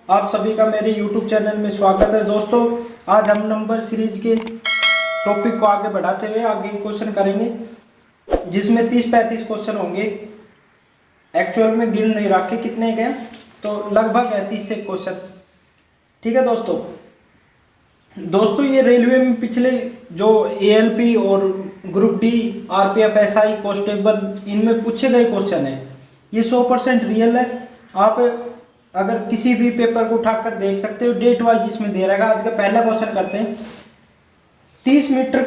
आप सभी का मेरे YouTube चैनल में स्वागत है। दोस्तों, आज हम नंबर सीरीज के टॉपिक को आगे बढ़ाते हुए आगे क्वेश्चन करेंगे, जिसमें 30-35 क्वेश्चन होंगे। एक्चुअल में गिन नहीं रखे कितने गए, तो लगभग है 30 से क्वेश्चन। ठीक है दोस्तों, ये रेलवे में पिछले जो ALP और group D, RPF, SI, constable, इनमें पूछे गए क्वेश्चन है। ये 100% रियल है। आप अगर किसी भी पेपर को उठाकर देख सकते हो, डेट वाइज इसमें दे रहेगा। आज का पहला क्वेश्चन करते हैं। 30 मीटर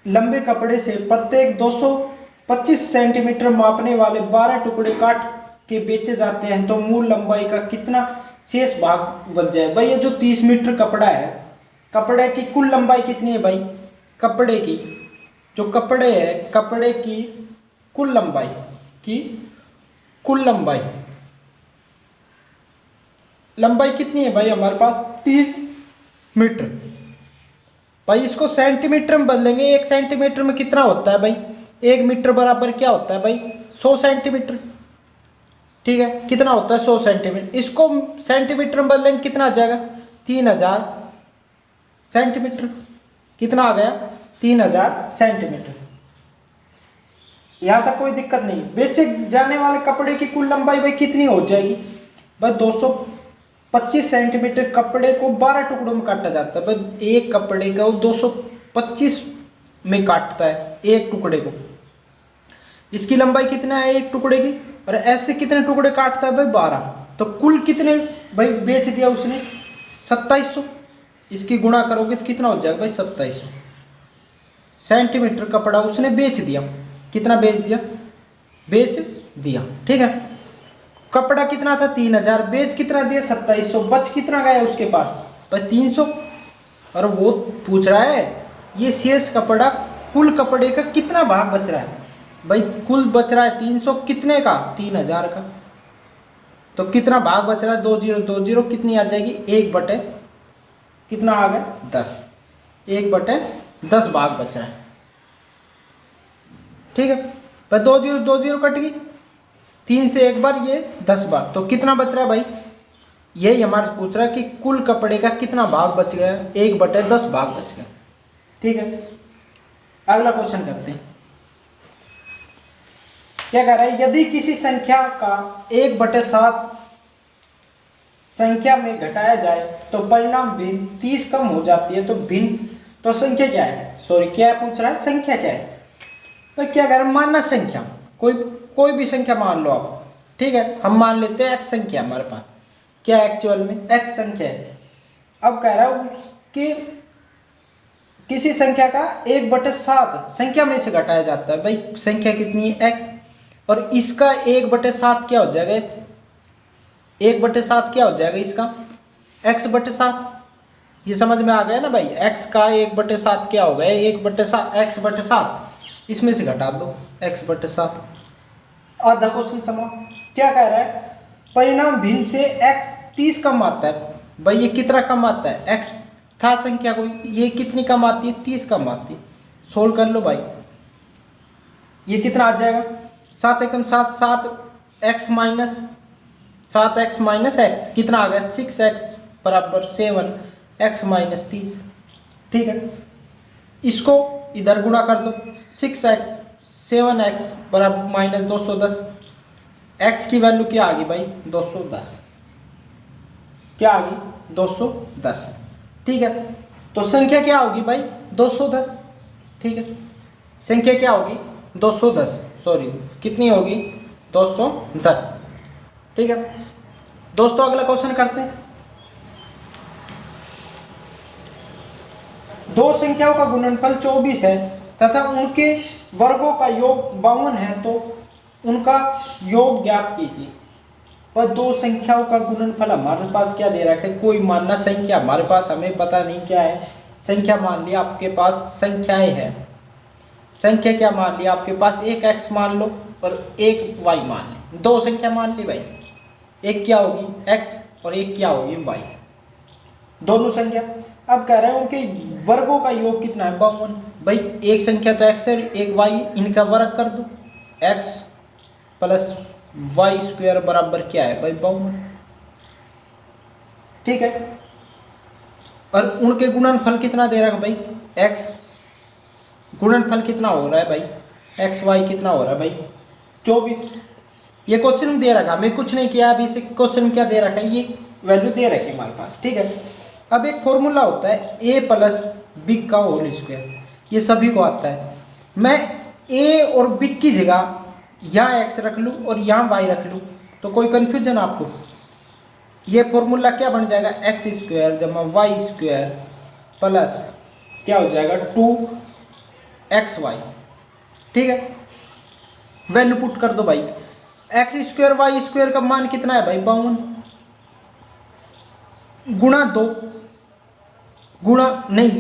लंबे कपड़े से प्रत्येक 225 सेंटीमीटर मापने वाले 12 टुकड़े काट के बेचे जाते हैं, तो मूल लंबाई का कितना शेष भाग बच जाए। भाई, ये जो 30 मीटर कपड़ा है, कपड़े की कुल लंबाई कितनी है भाई? कपड़े की जो कपड़े है, कपड़े की कुल लंबाई कितनी है भाई? हमारे पास 30 मीटर। भाई, इसको सेंटीमीटर में बदलेंगे। 1 सेंटीमीटर में कितना होता है भाई? 1 मीटर बराबर क्या होता है भाई? 100 सेंटीमीटर। ठीक है, कितना होता है? 100 सेंटीमीटर। इसको सेंटीमीटर में बदलेंगे, कितना आ जाएगा? 3000 सेंटीमीटर। कितना आ गया? 3000 सेंटीमीटर। यहां तक कोई दिक्कत नहीं। बेचे जाने वाले कपड़े की कुल लंबाई भाई कितनी हो जाएगी? भाई, 225 सेंटीमीटर कपड़े को 12 टुकड़ों में काटा जाता है। भाई, एक कपड़े का 225 में काटता है एक टुकड़े को। इसकी लंबाई कितना है एक टुकड़े की? और ऐसे कितने टुकड़े काटता है भाई? 12। तो कुल कितने भाई बेच दिया उसने? 2700। इसकी गुणा करोगे तो कितना हो जाएगा भाई? 2700 सेंटीमीटर कपड़ा उसने बेच दिया। कितना बेच दिया? बेच दिया। ठीक है, कपड़ा कितना था? 3000। बेच कितना दिया? 2700। बच कितना गया उसके पास भाई? 300। और वो पूछ रहा है ये शेष कपड़ा कुल कपड़े का कितना भाग बच रहा है भाई? कुल बच रहा है 300, कितने का? 3000 का। तो कितना भाग बच रहा है? 20 कितनी आ जाएगी? 1/, कितना आ गया? 10। 1/10 भाग बच रहा है। ठीक है भाई, 2 0 कट गई। 3 से एक बार, ये 10 बार। तो कितना बच रहा है भाई? यही हमारे पूछ रहा है कि कुल कपड़े का कितना भाग बच गया? 1/10 भाग बच गया। ठीक है, अगला क्वेश्चन करते हैं। क्या कह रहा है? यदि किसी संख्या का 1/7 संख्या में घटाया जाए तो परिणाम भिन्न 30 कम हो जाती है, तो भिन्न तो संख्या क्या है? सॉरी, क्या पूछ रहा है? संख्या क्या है भाई? क्या कह रहा है? मानना संख्या, कोई भी संख्या मान लो आप। ठीक है, हम मान लेते हैं x संख्या हमारे पास। क्या एक्चुअल में x संख्या है। अब कह रहा है कि किसी संख्या का 1/7 संख्या में से घटाया जाता है। भाई, संख्या कितनी है? x। और इसका 1/7 क्या हो जाएगा? 1/7 क्या हो जाएगा इसका? x/7। ये समझ में आ गया ना भाई? x का 1/7 क्या हो गया? 1/7 x/7। इसमें से घटा दो x/7। आधा क्वेश्चन समझो। क्या कह रहा है? परिणाम भिन्न से x 30 कम आता है। भाई, ये कितना कम आता है? x था संख्या कोई, ये कितनी कम आती है? 30 कम आती है। सोल्व कर लो भाई। ये कितना आ जाएगा? 7 एकम 7, 7x माइनस x कितना आ गया? 6x बराबर 7x - 30। ठीक है, इसको इधर गुणा कर दो। 6x 7x बराबर -210। x की वैल्यू क्या आ गई भाई? 210। क्या आ गई? 210। ठीक है, तो संख्या क्या होगी भाई? 210। ठीक है, संख्या क्या होगी? 210। सॉरी, कितनी होगी? 210। ठीक है दोस्तों, अगला क्वेश्चन करते हैं। दो संख्याओं का गुणनफल 24 है तथा उनके वर्गों का योग 52 है, तो उनका योग ज्ञात कीजिए। पर दो संख्याओं का गुणनफल हमारे पास क्या दे रखा है? कोई मानना संख्या हमारे पास, हमें पता नहीं क्या है। संख्या मान लिया आपके पास, संख्याएं हैं। संख्या क्या मान लिया आपके पास? एक x मान लो और एक y मान ली। दो संख्या मान ली भाई। एक क्या होगी? x और एक क्या होगी? y। दोनों संख्या। अब कह रहे हैं उनके वर्गों का योग कितना है? 52। भाई, एक संख्या तो x है, एक y, इनका वर्ग कर दो। x + y² बराबर क्या है भाई? 52। ठीक है। और उनके गुणनफल कितना दे रहा है भाई, एक्स, गुणनफल कितना हो रहा है भाई, एक्स वाई कितना हो रहा है भाई 24। ये क्वेश्चन दे रखा, हमें कुछ नहीं किया अभी से, क्वेश्चन क्या दे रखा है, ये वैल्यू दे रखी है हमारे पास, ठीक है। अब एक फॉर्मूला होता है ए प्लस बी का होल स्क्वायर, ये सभी को आता है। मैं ए और बी की जगह यहाँ एक्स रख लूँ और यहाँ वाई रख लूँ तो कोई कन्फ्यूजन आपको, ये फॉर्मूला क्या बन जाएगा, एक्स स्क्वायर जमा वाई स्क्वायर प्लस क्या हो जाएगा 2xy, ठीक है। वैल्यू पुट कर दो भाई, एक्स स्क्वायर वाई स्क्वायर का मान कितना है भाई 52, गुणा 2, गुणा नहीं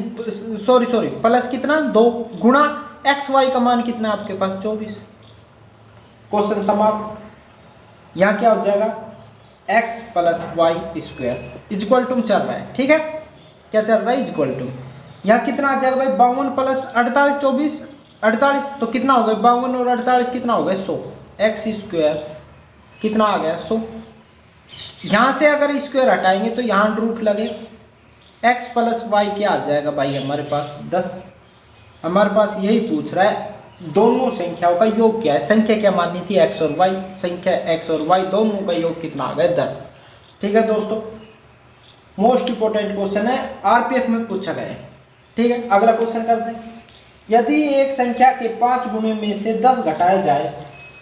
सॉरी प्लस कितना 2 गुणा एक्स वाई का मान कितना है आपके पास 24। क्वेश्चन समाप्त। यहाँ क्या हो जाएगा x plus y square equal to चल रहा है, ठीक है, क्या चल रहा है इक्वल टू, यहाँ कितना आ जाएगा भाई 52 प्लस 48 24 48, तो कितना हो गया 52 और 48 कितना हो गया 100, एक्स स्क्वायर कितना आ गया 100। यहाँ से अगर स्क्वायर हटाएंगे तो यहाँ रूट लगे, x प्लस वाई क्या आ जाएगा भाई हमारे पास 10। हमारे पास यही पूछ रहा है दोनों संख्याओं का योग क्या है, संख्या क्या माननी थी x और y, संख्या x और y दोनों का योग कितना आ गया 10, ठीक है दोस्तों। मोस्ट इंपोर्टेंट क्वेश्चन है, आरपीएफ में पूछा गया है, ठीक है। अगला क्वेश्चन करते हैं, यदि एक संख्या के 5 गुणे में से 10 घटाया जाए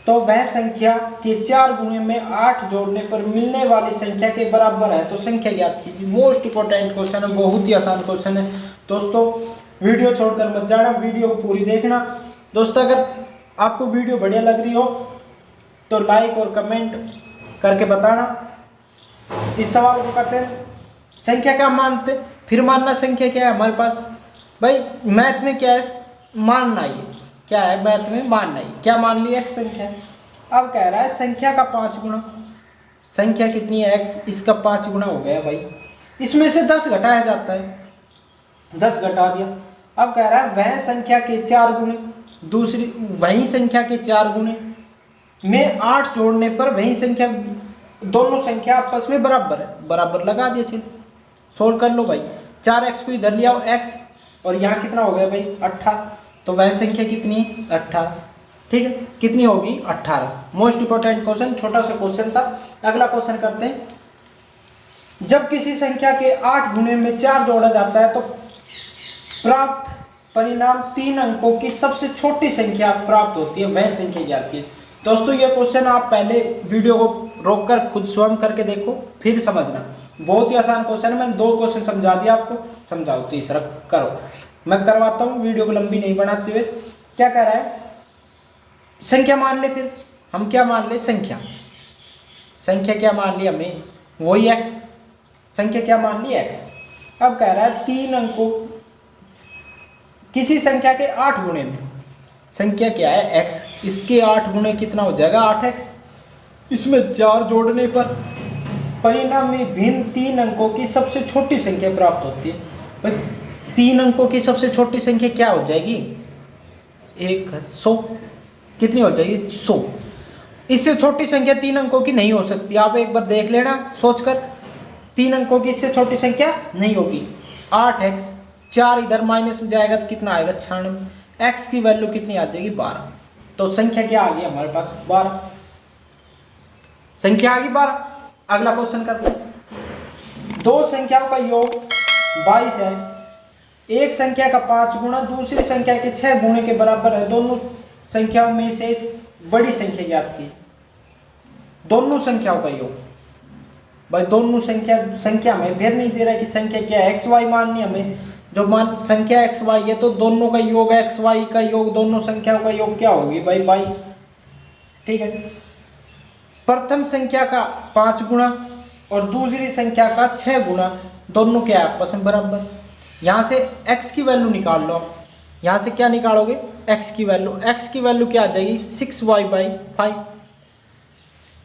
तो वह संख्या के 4 गुणे में 8 जोड़ने पर मिलने वाली संख्या के बराबर है, तो संख्या ज्ञात कीजिए। मोस्ट इंपोर्टेंट क्वेश्चन है, बहुत ही आसान क्वेश्चन है दोस्तों, वीडियो छोड़कर मत जाना, वीडियो को पूरी देखना दोस्तों। अगर आपको वीडियो बढ़िया लग रही हो तो लाइक और कमेंट करके बताना। इस सवाल को करते हैं, संख्या क्या मानते, फिर मानना संख्या क्या है हमारे पास भाई, मैथ में क्या है मानना, ये क्या है मैथ में मानना ही, क्या मान लिया एक्स संख्या। अब कह रहा है संख्या का 5 गुना, संख्या कितनी है एक्स, इसका 5 गुना हो गया भाई, इसमें से 10 घटाया जाता है, 10 घटा दिया। अब कह रहा है वह संख्या के 4 गुने, दूसरी वही संख्या के 4 गुने में 8 जोड़ने पर वही संख्या, दोनों संख्या आपस में बराबर है, बराबर लगा दिया, चलिए सोल्व कर लो भाई। 4x को इधर ले आओ x, और यहाँ कितना हो गया भाई 18, तो वह संख्या कितनी है 18, ठीक है, कितनी होगी 18। मोस्ट इंपोर्टेंट क्वेश्चन, छोटा सा क्वेश्चन था। अगला क्वेश्चन करते हैं, जब किसी संख्या के 8 गुणे में 4 जोड़ा जाता है तो प्राप्त परिणाम 3 अंकों की सबसे छोटी संख्या प्राप्त होती है, वह संख्या ज्ञात कीजिए। दोस्तों ये क्वेश्चन आप पहले वीडियो को रोककर खुद स्वयं करके देखो फिर समझना, बहुत ही आसान क्वेश्चन है। मैंने 2 क्वेश्चन समझा दिया आपको, समझाओ तीसरा करो, मैं करवाता हूँ, वीडियो को लंबी नहीं बनाते हुए। क्या कह रहा है, संख्या मान ले, फिर हम क्या मान ले, संख्या, संख्या क्या मान ली हमने, वही x, संख्या क्या मान ली x। अब कह रहा है 3 अंकों किसी संख्या के 8 गुणे में, संख्या क्या है x, इसके 8 गुणे कितना हो जाएगा 8x, इसमें 4 जोड़ने पर परिणाम में भिन्न 3 अंकों की सबसे छोटी संख्या प्राप्त होती है। भाई 3 अंकों की सबसे छोटी संख्या क्या हो जाएगी 100, कितनी हो जाएगी 100। इससे छोटी संख्या 3 अंकों की नहीं हो सकती, आप एक बार देख लेना सोचकर, 3 अंकों की इससे छोटी संख्या नहीं होगी। 8x, 4 इधर माइनस में जाएगा तो कितना आएगा 96, x की वैल्यू कितनी आ जाएगी 12, तो संख्या क्या आ गई हमारे पास 12, संख्या आ गई 12। अगला क्वेश्चन करते हैं, 2 संख्याओं का योग 22 है, एक संख्या का 5 गुना दूसरी संख्या के 6 गुणे के बराबर है, दोनों संख्याओं में से बड़ी संख्या ज्ञात की। दोनों संख्याओं का योग, भाई दोनों संख्या में फिर नहीं दे रहा कि संख्या क्या है, एक्स वाई माननी हमें, जो मान संख्या एक्स वाई है तो दोनों का योग एक्स वाई का योग, दोनों संख्याओं का योग क्या होगी भाई 22, ठीक है। प्रथम संख्या का 5 गुना और दूसरी संख्या का 6 गुना, दोनों क्या है आपस में बराबर। यहाँ से x की वैल्यू निकाल लो, यहाँ से क्या निकालोगे x की वैल्यू, x की वैल्यू क्या आ जाएगी 6y/5।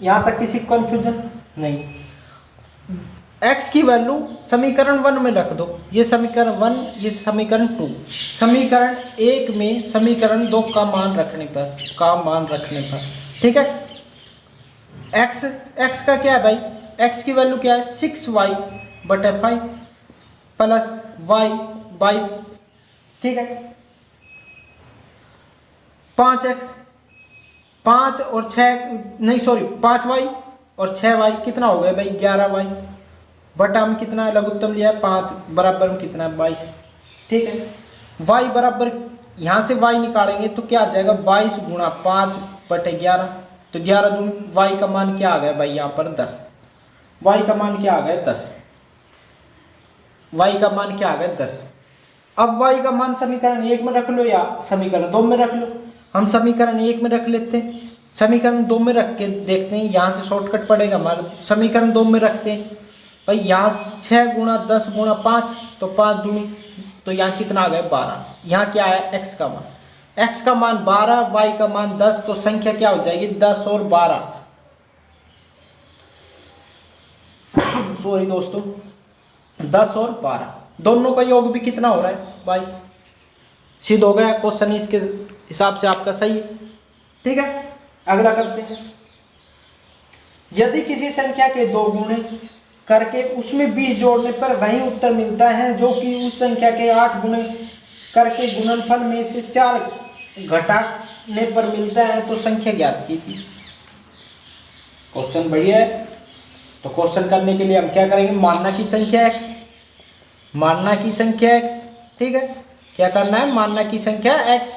यहाँ तक किसी कंफ्यूजन नहीं, x की वैल्यू समीकरण 1 में रख दो, ये समीकरण 1, ये समीकरण 2, समीकरण 1 में समीकरण 2 का मान रखने पर, ठीक है। x का क्या है भाई, x की वैल्यू क्या है 6y/5 बटे 5 प्लस y 22, ठीक है। 5x 5 और 6 नहीं सॉरी 5y और 6y कितना हो गया भाई 11y, बटा में कितना है लघुत्तम लिया है 5, बराबर में कितना है 22, ठीक है। y बराबर यहाँ से y निकालेंगे तो क्या आ जाएगा 22 गुणा 5 बटे 11, तो 11 दूनी y का मान क्या आ गया भाई यहाँ पर 10, y का मान क्या आ गया 10, y का मान क्या आ गया 10। अब y का मान समीकरण 1 में रख लो या समीकरण 2 में रख लो, हम समीकरण 1 में रख लेते हैं, समीकरण 2 में रख के देखते हैं, यहाँ से शॉर्टकट पड़ेगा हमारा, समीकरण 2 में रखते हैं भाई। यहाँ 6 गुणा 10 गुणा 5 तो 5 दूनी, तो यहाँ कितना आ गया 12, यहाँ क्या है x का मान, x का मान 12 y का मान 10, तो संख्या क्या हो जाएगी 10 और 12 सॉरी दोस्तों 10 और 12 दोनों का योग भी कितना हो रहा है 22, सिद्ध हो गया क्वेश्चन, इसके हिसाब से आपका सही है, ठीक है। अगला करते हैं, यदि किसी संख्या के 2 गुणे करके उसमें 20 जोड़ने पर वही उत्तर मिलता है जो कि उस संख्या के 8 गुणे करके गुणनफल में से 4 घटाने पर मिलता है, तो संख्या ज्ञात कीजिए। क्वेश्चन बढ़िया है, तो क्वेश्चन करने के लिए हम क्या करेंगे, मानना की संख्या x, मानना की संख्या x, ठीक है। क्या करना है, मानना की संख्या x,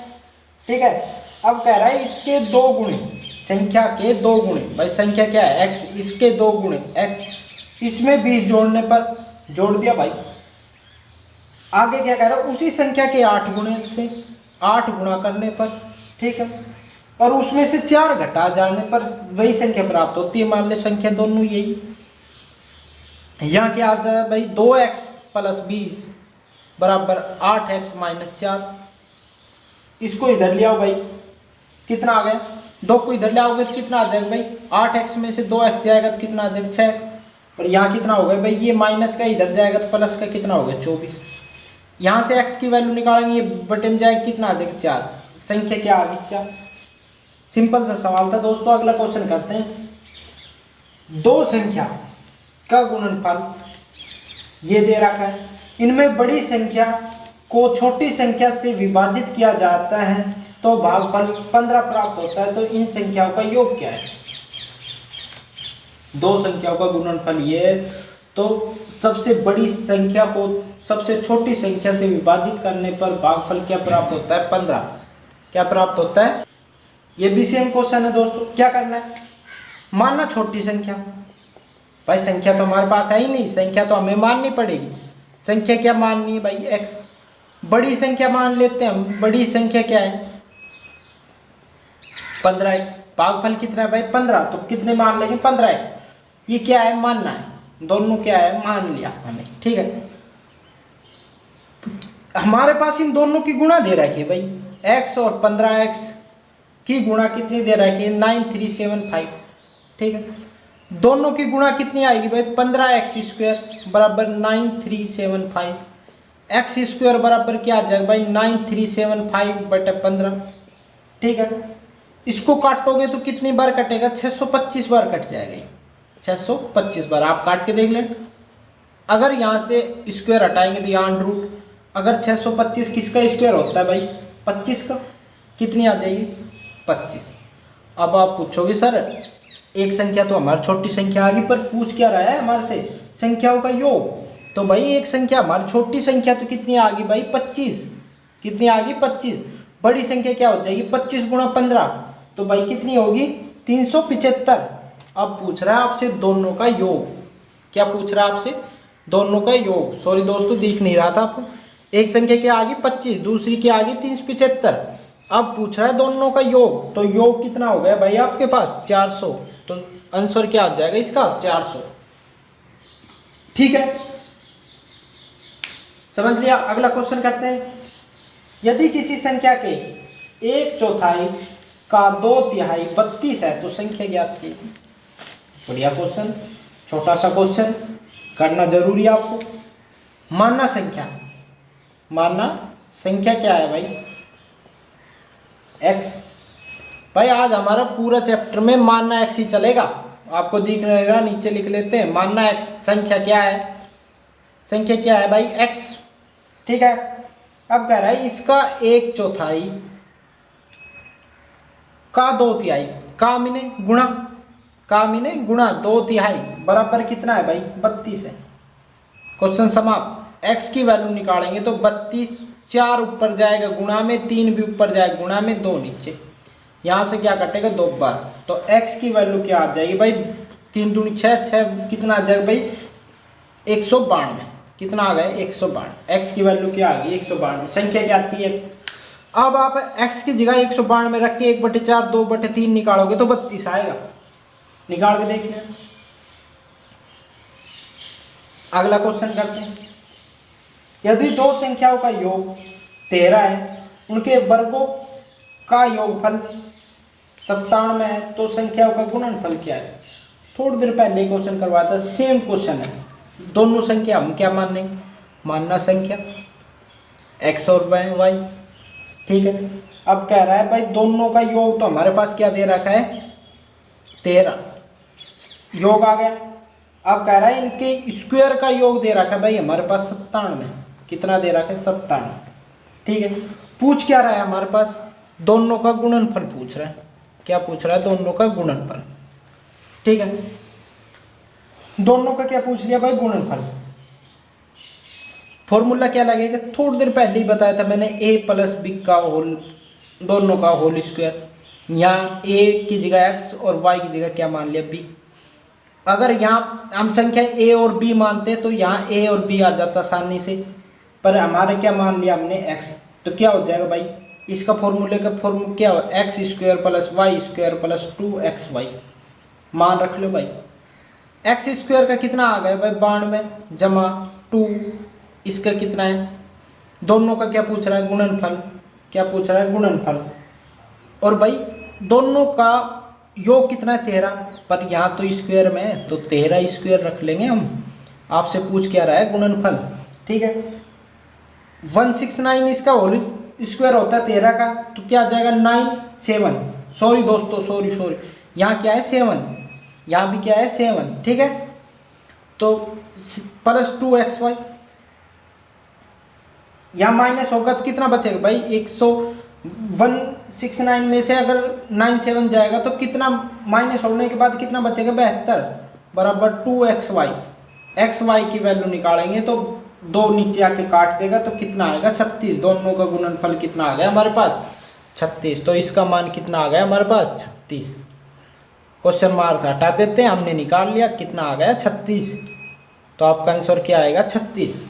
ठीक है। अब कह रहा है इसके 2 गुणे, संख्या के 2 गुणे, भाई संख्या क्या है x, इसके 2 गुणे x, इसमें 20 जोड़ने पर जोड़ दिया भाई। आगे क्या कह रहा है, उसी संख्या के 8 गुणे थे, 8 गुणा करने पर, ठीक है, और उसमें से 4 घटा जाने पर वही संख्या प्राप्त होती है। मान ले संख्या दोनों यही, यहाँ क्या आ जाए भाई 2x प्लस 20 बराबर 8x माइनस 4, इसको इधर ले आओ भाई, कितना आ गया, 2 को इधर ले आओगे तो कितना आ जाएगा भाई 8x में से 2x जाएगा तो कितना आ जाएगा 6, और यहाँ कितना हो गया भाई, ये माइनस का इधर जाएगा तो प्लस का कितना हो गया 24, यहाँ से x की वैल्यू निकालेंगे, ये बटे में जाएगा कितना आ जाएगा 4, संख्या क्या आ गई 4। सिंपल सा सवाल था दोस्तों। अगला क्वेश्चन करते हैं, 2 संख्या का गुणनफल ये दे रखा है, इनमें बड़ी संख्या को छोटी संख्या से विभाजित किया जाता है तो भागफल 15 प्राप्त होता है, तो इन संख्याओं का योग क्या है। 2 संख्याओं का गुणनफल ये है, तो सबसे बड़ी संख्या को सबसे छोटी संख्या से विभाजित करने पर भागफल क्या प्राप्त होता है 15, क्या प्राप्त होता है। ये भी सेम क्वेश्चन है दोस्तों। क्या करना है, मानना छोटी संख्या, भाई संख्या तो हमारे पास है ही नहीं, संख्या तो हमें माननी पड़ेगी। संख्या क्या माननी है भाई x, बड़ी संख्या मान लेते हैं हम, बड़ी संख्या क्या है 15x, भागफल कितना है भाई 15, तो कितने मान लेंगे 15x, ये क्या है मानना है, दोनों क्या है मान लिया हमने, ठीक है। हमारे पास इन दोनों की गुणा दे रखी है भाई, x और 15x की गुणा कितनी दे रखी है 9375, ठीक है। दोनों की गुणा कितनी आएगी भाई 15x² बराबर 9375, x² बराबर क्या आ जाएगा भाई 9375 बटे 15, ठीक है। इसको काटोगे तो कितनी बार कटेगा 625 बार कट जाएगा, 625 बार आप काट के देख लें। अगर यहाँ से स्क्वायर हटाएंगे तो यहाँ रूट, अगर 625 किसका स्क्वायर होता है भाई 25 का, कितनी आ जाएगी 25। अब आप पूछोगे सर एक संख्या तो हमारी छोटी संख्या आ गई, पर पूछ क्या रहा है हमारे से संख्याओं का योग, तो भाई एक संख्या हमारी छोटी संख्या तो कितनी आ गई भाई 25, कितनी आ गई 25, बड़ी संख्या क्या हो जाएगी 25 गुणा 15, तो भाई कितनी होगी 375। अब पूछ रहा है आपसे दोनों का योग, क्या पूछ रहा है आपसे दोनों का योग, सॉरी दोस्तों दिख नहीं रहा था आपको, एक संख्या क्या आ गई 25, दूसरी क्या आ गई 375, अब पूछ रहा है दोनों का योग, तो योग कितना हो गया भाई आपके पास 400, तो आंसर क्या आ जाएगा इसका 400, ठीक है, समझ लिया। अगला क्वेश्चन करते हैं, यदि किसी संख्या के 1/4 का 2/3 32 है तो संख्या ज्ञात कीजिए। बढ़िया क्वेश्चन, छोटा सा क्वेश्चन करना जरूरी है आपको। मानना संख्या, मानना संख्या क्या है भाई x, भाई आज हमारा पूरा चैप्टर में मानना x ही चलेगा, आपको दिख रहेगा नीचे लिख लेते हैं। मानना x संख्या क्या है संख्या क्या है भाई x, ठीक है। अब कह रहा है इसका 1/4 का 2/3 का मिने गुणा 2/3 बराबर कितना है भाई 32 है। क्वेश्चन समाप्त। x की वैल्यू निकालेंगे तो 32, 4 ऊपर जाएगा गुणा में, 3 भी ऊपर जाएगा गुणा में, 2 नीचे, यहाँ से क्या कटेगा 2 बार, तो x की वैल्यू क्या आ जाएगी भाई 3 दूनी 6, 6 कितना आ जाएगा भाई 192, कितना आ गया 192। x की वैल्यू क्या आ गई 192, संख्या क्या आती है। अब आप x की जगह 192 रख के 1/4 2/3 निकालोगे तो 32 आएगा, निकाल के देख लें। अगला क्वेश्चन करते हैं। यदि दो संख्याओं का योग 13 है, उनके वर्गों का योगफल 97 है, तो संख्याओं का गुणनफल क्या है। थोड़ी देर पहले क्वेश्चन करवाया था, सेम क्वेश्चन है। दोनों संख्या हम क्या मानना संख्या x और y, ठीक है। अब कह रहा है भाई दोनों का योग, तो हमारे पास क्या दे रखा है 13, योग आ गया। अब कह रहा है इनके स्क्वायर का योग दे रखा है भाई हमारे पास 97, कितना दे रखा है 97, ठीक है। पूछ क्या रहा है हमारे पास, दोनों का गुणनफल पूछ रहा है। क्या पूछ रहा है, दोनों का गुणनफल, ठीक है। दोनों का क्या पूछ लिया भाई गुणनफल। फॉर्मूला क्या लगेगा, थोड़ी देर पहले ही बताया था मैंने, a प्लस बी का होल, दोनों का होल स्क्वायर। यहाँ a की जगह x और y की जगह क्या मान लिया b। अगर यहाँ हम संख्या a और b मानते तो यहाँ a और b आ जाता आसानी से, पर हमारे क्या मान लिया हमने x, तो क्या हो जाएगा भाई इसका फॉर्मूले का फॉर्मूला क्या हो, x² + y² + 2xy, मान रख लो भाई। x² का कितना आ गया भाई 92 जमा 2, इसका कितना है, दोनों का क्या पूछ रहा है गुणनफल, क्या पूछ रहा है गुणनफल। और भाई दोनों का योग कितना है 13, पर यहाँ तो स्क्वायर में है तो 13 स्क्वायर रख लेंगे हम। आपसे पूछ क्या रहा है गुणनफल, ठीक है। 169 इसका होल स्क्वायर होता है 13 का, तो क्या आ जाएगा 97, सॉरी दोस्तों सॉरी, यहाँ क्या है 7, यहाँ भी क्या है 7, ठीक है। तो प्लस 2xy, यहाँ माइनस होगा तो कितना बचेगा भाई 169 में से अगर 97 जाएगा तो कितना माइनस होने के बाद कितना बचेगा 72 बराबर 2xy। xy की वैल्यू निकालेंगे तो 2 नीचे आके काट देगा तो कितना आएगा 36। दोनों का गुणनफल कितना आ गया हमारे पास 36, तो इसका मान कितना आ गया हमारे पास 36। क्वेश्चन मार्क हटा देते हैं, हमने निकाल लिया कितना आ गया 36, तो आपका आंसर क्या आएगा 36,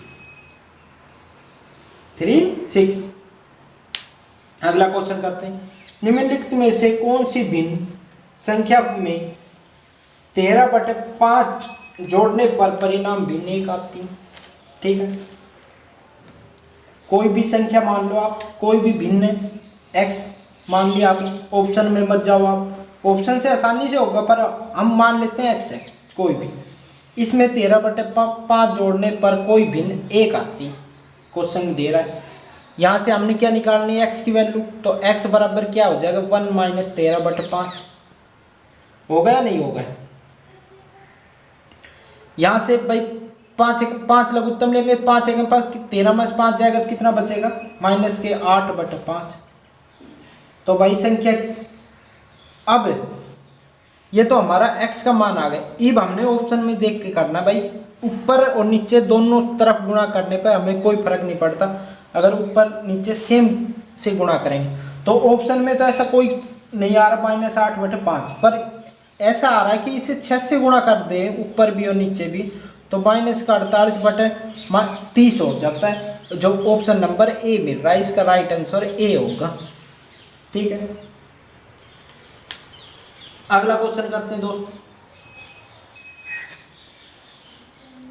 36। अगला क्वेश्चन करते हैं। निम्नलिखित में से कौन सी भिन्न संख्या में 13/5 जोड़ने पर परिणाम भिन्न एक आती है, ठीक है। कोई भी संख्या मान लो आप, कोई भी भिन्न x मान लिया आपने, ऑप्शन में मत जाओ आप, ऑप्शन से आसानी से होगा पर हम मान लेते हैं x है कोई भी। इसमें 13/5 जोड़ने पर कोई भिन्न एक आती है, क्वेश्चन दे रहा है। यहाँ से हमने क्या निकालनी है x की वैल्यू, तो x बराबर क्या हो जाएगा 1 - 13/5, होगा या नहीं होगा। यहाँ से भाई 5 लघुत्तम लेंगे, 5 1 5, 13 में 5 जाएगा तो कितना बचेगा -8/5। तो भाई संख्या, अब ये तो हमारा x का मान आ गया। अब हमने ऑप्शन में देख के करना भाई, ऊपर और नीचे दोनों तरफ गुणा करने पर हमें कोई फर्क नहीं पड़ता, अगर ऊपर नीचे सेम से गुणा करेंगे। तो ऑप्शन में तो ऐसा कोई नहीं आ रहा -8/5, पर ऐसा आ रहा है कि इसे 6 से गुणा कर दे ऊपर भी और नीचे भी, तो -48/30 हो जाता है, जो ऑप्शन नंबर ए मिल रहा है, इसका राइट आंसर ए होगा, ठीक है। अगला क्वेश्चन करते हैं दोस्तों।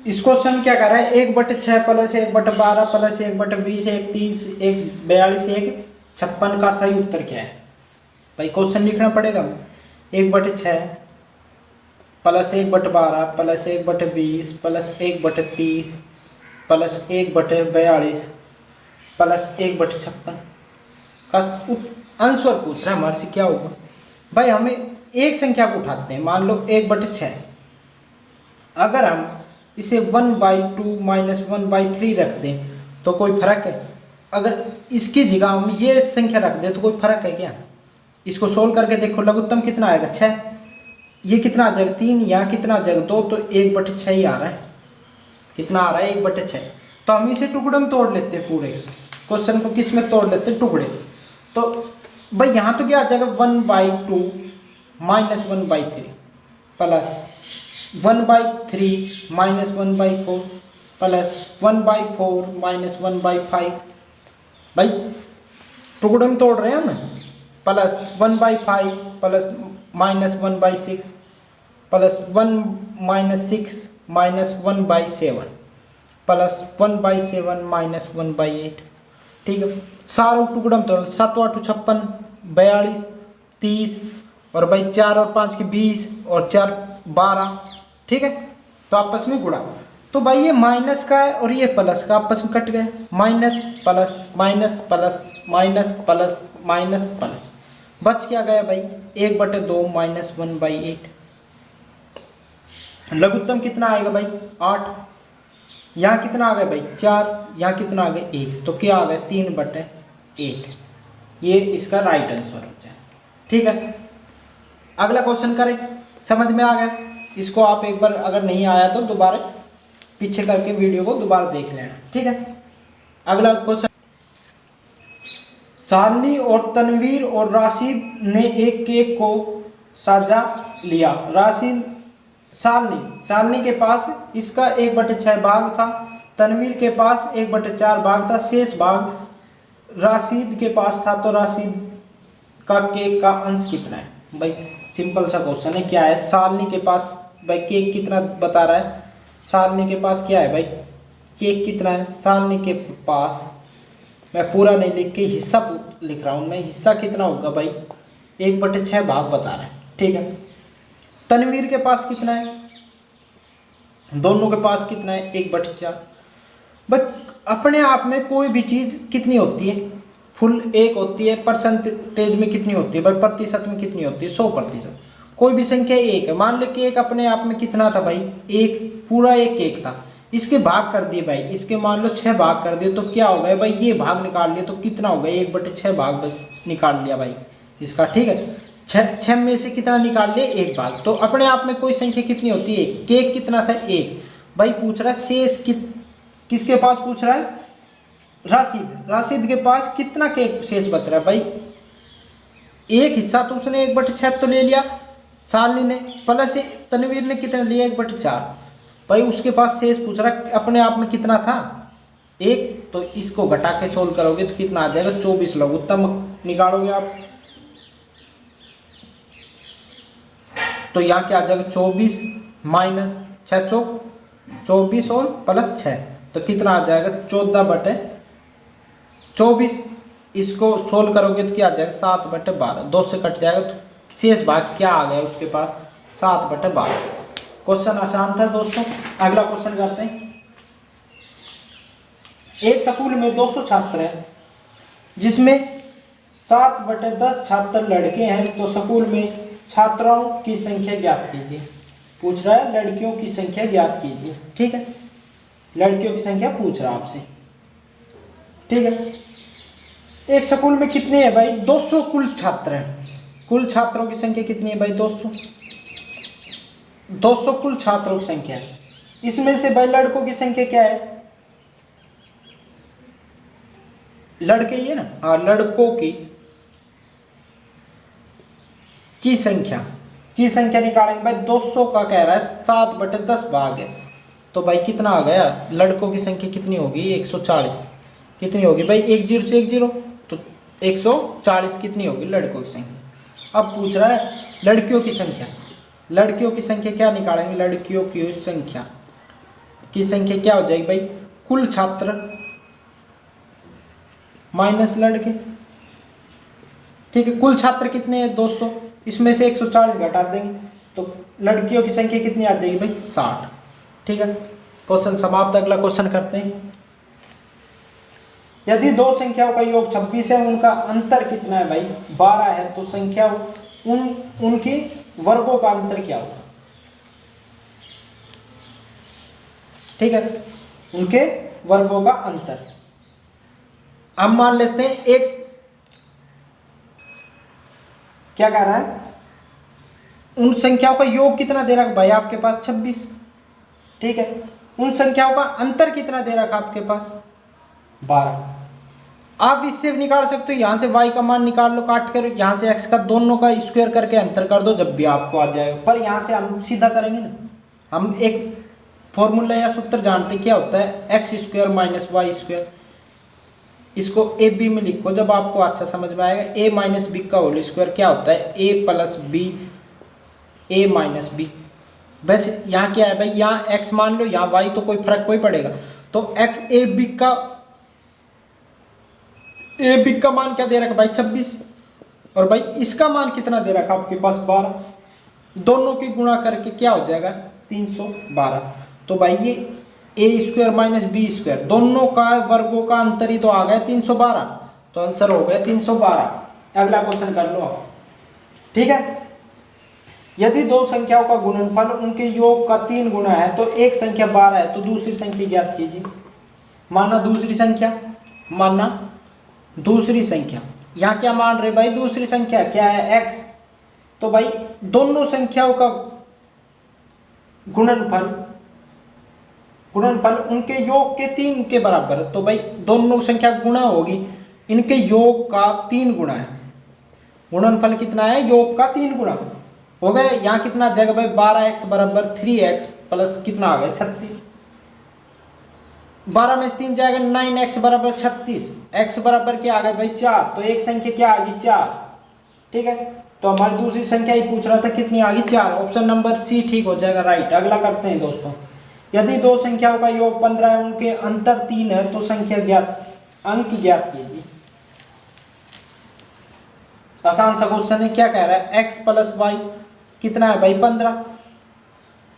इस क्वेश्चन क्या कर रहा है 1/6 + 1/12 + 1/20 1/30 1/42 1/56 का सही उत्तर क्या है भाई। क्वेश्चन लिखना पड़ेगा 1/6 + 1/12 + 1/20 + 1/30 + 1/42 + 1/56 का आंसर पूछ रहा है हमारे से, क्या होगा भाई। हमें एक संख्या को उठाते हैं, मान लो 1/6, अगर हम इसे 1/2 माइनस 1/3 रख दें तो कोई फर्क है? अगर इसकी जगह हम ये संख्या रख दें तो कोई फर्क है क्या? इसको सोल्व करके देखो, लघुत्तम कितना आएगा 6, ये कितना आ जाएगा 3, यहाँ कितना आ जाएगा 2, तो 1/6 ही आ रहा है। कितना आ रहा है 1/6। तो हम इसे टुकड़े में तोड़ लेते हैं, पूरे क्वेश्चन को किस में तोड़ लेते हैं? टुकड़े। तो भाई यहाँ तो क्या आ जाएगा 1/2 minus 1/3 plus 1/3 minus 1/4 plus 1/4 minus 1/5। भाई टुकड़े में तोड़ रहे हैं हम, plus 1/5 plus minus 1/6 plus 1 minus 6 minus 1/7 plus 1/7 minus 1/8। ठीक है, सारों टुकड़ा में तोड़, 7 8 56 42 30 और भाई 4 और 5 की 20 और 4 12। ठीक है, तो आपस में गुणा। तो भाई ये माइनस का है और ये प्लस का आपस में कट गए, minus plus minus plus minus plus minus plus, बच क्या गया भाई 1/2 माइनस 1/8। लघुत्तम कितना आएगा भाई 8, यहाँ कितना आ गया भाई 4, यहाँ कितना आ गया 1, तो क्या आ गया 3/8। ये इसका राइट आंसर हो जाए। ठीक है, अगला क्वेश्चन करें। समझ में आ गया? इसको आप एक बार अगर नहीं आया तो दोबारा पीछे करके वीडियो को दोबारा देख लेना। ठीक है, अगला क्वेश्चन। शालिनी और तनवीर और राशिद ने एक केक को साझा लिया। शालिनी के पास इसका 1/6 भाग था, तनवीर के पास 1/4 भाग था, शेष भाग राशिद के पास था। तो राशिद का केक का अंश कितना है? भाई सिंपल सा क्वेश्चन है। क्या है? शालिनी के पास भाई केक कितना बता रहा है? शालिनी के पास क्या है भाई? केक कितना है? शालिनी के पास, मैं पूरा नहीं लिख के हिस्सा लिख रहा हूँ मैं, हिस्सा कितना होगा भाई 1/6 भाग बता रहा है। ठीक है, तनवीर के पास कितना है? दोनों के पास कितना है? 1/4। बट अपने आप में कोई भी चीज़ कितनी होती है? फुल 1 होती है। परसेंटेज में कितनी होती है भाई? प्रतिशत में कितनी होती है? 100%। कोई भी संख्या 1 है, मान लो कि 1 अपने आप में कितना था भाई? 1, पूरा 1 केक था। इसके भाग कर दिए भाई, इसके मान लो 6 भाग कर दिए तो क्या हो गया भाई? ये भाग निकाल लिए तो कितना हो गया? 1/6 भाग निकाल लिया भाई इसका। ठीक है, 6 में से कितना निकाल लिए? 1 भाग। तो अपने आप में कोई संख्या कितनी होती है? केक कितना था? 1। भाई पूछ रहा है शेष किसके पास पूछ रहा है? राशिद के पास कितना केक शेष बच रहा है भाई? एक हिस्सा तो उसने 1/6 तो ले लिया शालिनी ने, प्लस तनवीर ने कितना लिया? 1/4। भाई उसके पास शेष पूछ रहा है अपने आप में कितना था? 1। तो इसको घटा के सोल्व करोगे तो कितना आ जाएगा? 24। लघुत्तम निकालोगे आप तो यहाँ क्या आ जाएगा? 24 माइनस 6 चौक 24 और प्लस 6 तो कितना आ जाएगा? 14/24। इसको सोल्व करोगे तो क्या आ जाएगा? 7/12। 2 से कट जाएगा तो शेष भाग क्या आ गया उसके पास? 7/12। क्वेश्चन आसान था दोस्तों। अगला क्वेश्चन करते हैं। एक स्कूल में 200 छात्र हैं जिसमें 7/10 छात्र लड़के हैं, तो स्कूल में छात्राओं की संख्या ज्ञात कीजिए। पूछ रहा है लड़कियों की संख्या ज्ञात कीजिए। ठीक है, लड़कियों की संख्या पूछ रहा है आपसे। ठीक है, एक स्कूल में कितने हैं भाई? 200 कुल छात्र हैं। कुल छात्रों की संख्या कितनी है भाई? 200 कुल छात्रों की संख्या है। इसमें से भाई लड़कों की संख्या क्या है? लड़के ही है ना? हाँ, लड़कों की संख्या निकालेंगे भाई। 200 का कह रहा है 7/10 भाग है, तो भाई कितना आ गया? लड़कों की संख्या कितनी होगी? 140। कितनी होगी भाई? 1 0 से 1 0 तो 140 कितनी होगी लड़कों की संख्या? अब पूछ रहा है लड़कियों की संख्या। लड़कियों की संख्या क्या निकालेंगे? लड़कियों की संख्या क्या हो जाएगी भाई? कुल छात्र माइनस लड़के। ठीक है, कुल छात्र कितने हैं? 200। इसमें से 140 घटा देंगे तो लड़कियों की संख्या कितनी आ जाएगी भाई? 60। ठीक है, क्वेश्चन समाप्त। अगला क्वेश्चन करते हैं। यदि दो संख्याओं का योग 26 है, उनका अंतर कितना है भाई? 12 है, तो संख्या उनकी वर्गों का अंतर क्या होगा? ठीक है, उनके वर्गों का अंतर। अब मान लेते हैं एक, क्या कह रहा है, उन संख्याओं का योग कितना दे रखा भाई आपके पास 26, ठीक है, उन संख्याओं का अंतर कितना दे रखा आपके पास 12। आप इससे भी निकाल सकते हो, यहां से y का मान निकाल लो काट कर, यहां से x का, दोनों का स्क्वायर करके अंतर कर दो, जब भी आपको आ जाएगा। पर यहां से हम सीधा करेंगे ना, हम एक फॉर्मूला या सूत्र जानते क्या होता है, x square minus y square. इसको ए बी में लिखो, जब आपको अच्छा समझ में आएगा। ए माइनस बी का होल स्क्वायर क्या होता है, ए प्लस बी, ए माइनस बी। बस यहाँ क्या है भाई, यहाँ एक्स मान लो, यहाँ वाई, तो कोई फर्क कोई पड़ेगा। तो एक्स ए बी का मान क्या दे रखा भाई 26, और भाई इसका मान कितना दे रखा आपके पास 12। दोनों की गुणा करके क्या हो जाएगा 312। तो भाई ये ए स्क्वायर माइनस बी स्क्वायर, दोनों का वर्गों का अंतर ही तो आ गया 312, तो आंसर हो गया 312। अगला क्वेश्चन कर लो आप, ठीक है। यदि दो संख्याओं का गुणनफल उनके योग का 3 गुना है तो एक संख्या 12 है, तो दूसरी संख्या ज्ञात कीजिए। माना दूसरी संख्या, यहाँ क्या मान रहे भाई, दूसरी संख्या क्या है x। तो भाई दोनों संख्याओं का गुणनफल उनके योग के 3 के बराबर है। तो भाई दोनों संख्या गुणा होगी, इनके योग का 3 गुना है। गुणनफल कितना है, योग का 3 गुना हो गए। यहाँ कितना आ जाएगा भाई 12x बराबर 3x प्लस कितना आ गया 36। 12 में से 3 जाएगा 9x बराबर 36, x बराबर क्या आ गया भाई 4, तो एक संख्या क्या आ गई 4, ठीक है। तो हमारी दूसरी संख्या ही पूछ रहा था कितनी आ गई 4, ऑप्शन नंबर सी ठीक हो जाएगा राइट। अगला करते हैं दोस्तों, यदि दो संख्याओं का योग 15 है, उनके अंतर 3 है, तो संख्या अंक ज्ञात कीजिए। आसान सा क्वेश्चन है। क्या कह रहा है, x प्लस वाई कितना है भाई 15,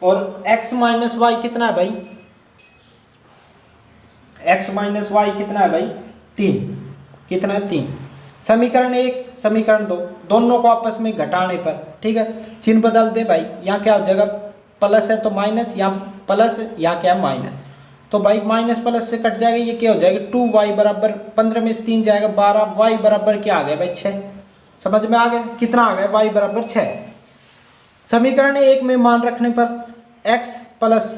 और x माइनस वाई कितना है भाई, x माइनस वाई कितना है भाई 3, कितना है 3। समीकरण 1 समीकरण 2, दोनों को आपस में घटाने पर, ठीक है, चिन्ह बदल दे भाई। यहाँ क्या हो जाएगा, प्लस है तो माइनस, यहाँ प्लस, यहाँ क्या है माइनस। तो भाई माइनस प्लस से कट जाएगा, ये क्या हो जाएगा 2y बराबर 15 में से 3 जाएगा 12, y बराबर क्या आ गया भाई 6। समझ में आ गया, कितना आ गया y बराबर 6। समीकरण 1 में मान रखने पर x प्लस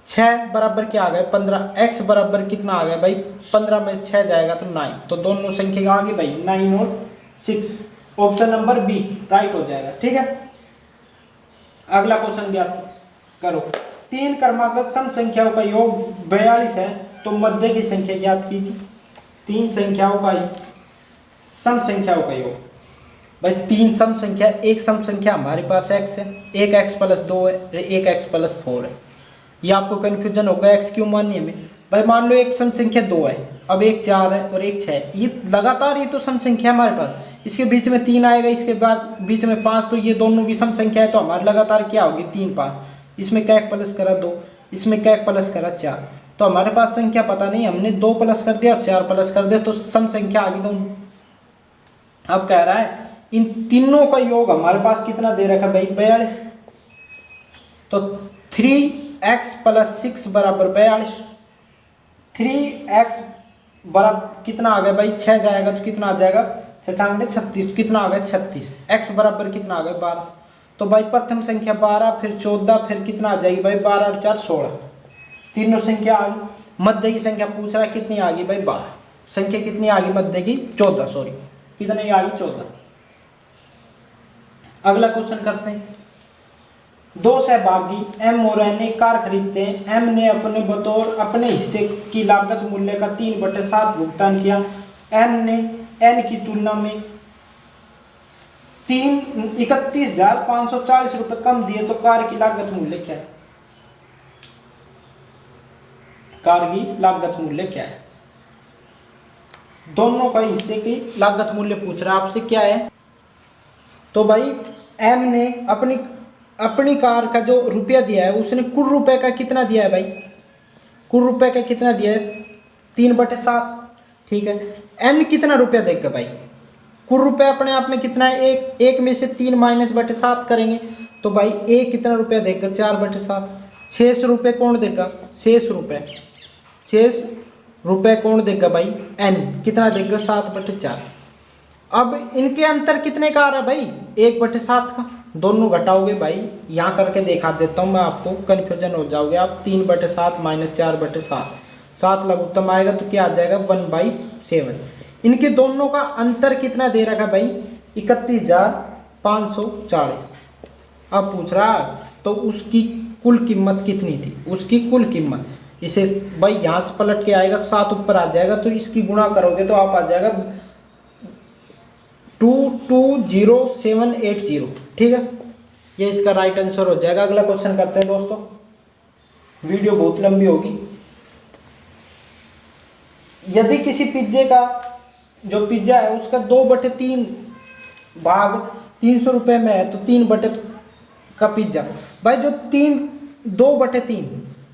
6 बराबर क्या आ गया 15, x बराबर कितना आ गया भाई 15 में 6 जाएगा तो 9, तो दोनों संख्या आ गई भाई 9 और 6, ऑप्शन नंबर बी राइट हो जाएगा, ठीक है। अगला क्वेश्चन ज्ञात करो, 3 क्रमागत सम संख्याओं का योग 42 है, तो मध्य की संख्या ज्ञात कीजिए। 3 संख्याओं का सम संख्याओं का योग भाई, 3 सम संख्या, एक सम संख्या हमारे पास x है, एक x प्लस 2 है, एक x प्लस 4 है। ये आपको कंफ्यूजन होगा x क्यों मानने में भाई। मान लो एक सम संख्या 2 है, अब एक 4 है और एक 6 है, ये लगातार ये तो सम संख्या हमारे पास, इसके बीच में 3 आएगा, इसके बाद बीच में 5, तो ये दोनों भी सम संख्या है, तो हमारे लगातार क्या होगी 3 5। इसमें क्या प्लस करा 2, इसमें क्या प्लस करा 4, तो हमारे पास संख्या पता नहीं, हमने 2 प्लस कर दिया और 4 प्लस कर दिया, तो सम संख्या आ गई दोनों। अब कह रहा है इन तीनों का योग हमारे पास कितना दे रखा भाई 42, तो 3x प्लस 6 बराबर 42। 3x बराबर कितना आ गया भाई 6 जाएगा तो कितना आ जाएगा 96 36, कितना आ गया 36। x बराबर कितना आ गया 12, तो भाई प्रथम संख्या 12, फिर 14, फिर कितना आ जाएगी भाई 12 और 4 16, तीनों संख्या आ गई। मध्य की संख्या पूछ रहा है कितनी आ गई भाई 12, संख्या कितनी आ गई मध्य की 14, सॉरी कितनी आ गई 14। अगला क्वेश्चन करते हैं, 2 सहभागी m और n एक कार खरीदते हैं। m ने अपने बतौर अपने हिस्से की लागत मूल्य का 3/7 भुगतान किया। m ने n की तुलना में 31,540 रुपये कम दिए, तो कार की लागत मूल्य क्या है, कार की लागत मूल्य क्या है। दोनों का हिस्से की लागत मूल्य पूछ रहा है आपसे क्या है। तो भाई m ने अपनी कार का जो रुपया दिया है, उसने कुल रुपए का कितना दिया है भाई, कुल रुपए का कितना दिया है 3/7, ठीक है। n कितना रुपया देगा भाई, कुल रुपया अपने आप में कितना है, एक में से 3 -/7 करेंगे, तो भाई a कितना रुपया देगा 4/7। शेष रुपये कौन देगा, शेष रुपये कौन देगा भाई, n कितना देगा 7/4। अब इनके अंतर कितने का आ रहा है भाई, 1/7 का। दोनों घटाओगे भाई, यहाँ करके दिखा देता हूँ मैं आपको, कन्फ्यूजन हो जाओगे आप। 3/7 माइनस 4/7, 7 लघुत्तम आएगा तो क्या आ जाएगा 1/7। इनके दोनों का अंतर कितना दे रखा भाई, 31,540। अब पूछ रहा तो उसकी कुल कीमत कितनी थी, उसकी कुल कीमत, इसे भाई यहाँ से पलट के आएगा 7 ऊपर आ जाएगा, तो इसकी गुणा करोगे तो आप आ जाएगा 220780। ठीक है, ये इसका राइट आंसर हो जाएगा। अगला क्वेश्चन करते हैं दोस्तों, वीडियो बहुत लंबी होगी। यदि किसी पिज्जे का जो पिज्जा है उसका 2/3 भाग 300 रुपये में है, तो 3 का पिज्जा भाई, जो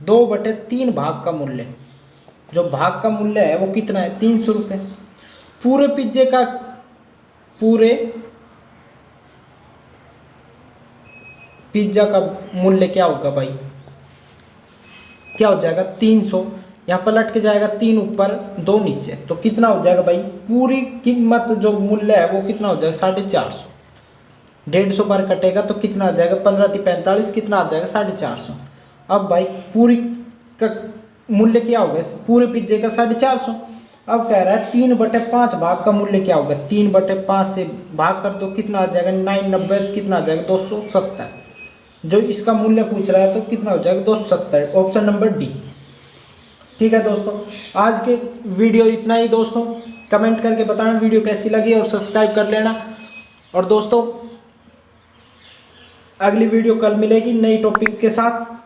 2/3 भाग का मूल्य, जो भाग का मूल्य है वो कितना है 300 रुपये। पूरे पिज्जे का पिज्जा का मूल्य क्या होगा भाई, क्या हो जाएगा 300, यहाँ पलट के जाएगा 3 ऊपर 2 नीचे, तो कितना हो जाएगा भाई, पूरी कीमत जो मूल्य है वो कितना हो जाएगा 450। 150 बार कटेगा तो कितना आ जाएगा, 15×3 = 45, कितना आ जाएगा 450। अब भाई पूरी का मूल्य क्या होगा पूरे पिज्जे का 450। अब कह रहा है 3/5 भाग का मूल्य क्या होगा, 3/5 से भाग कर दो, कितना आ जाएगा 990, कितना आ जाएगा 270। जो इसका मूल्य पूछ रहा है तो कितना हो जाएगा 270, ऑप्शन नंबर डी। ठीक है दोस्तों, आज के वीडियो इतना ही दोस्तों। कमेंट करके बताना वीडियो कैसी लगी और सब्सक्राइब कर लेना। और दोस्तों अगली वीडियो कल मिलेगी नई टॉपिक के साथ।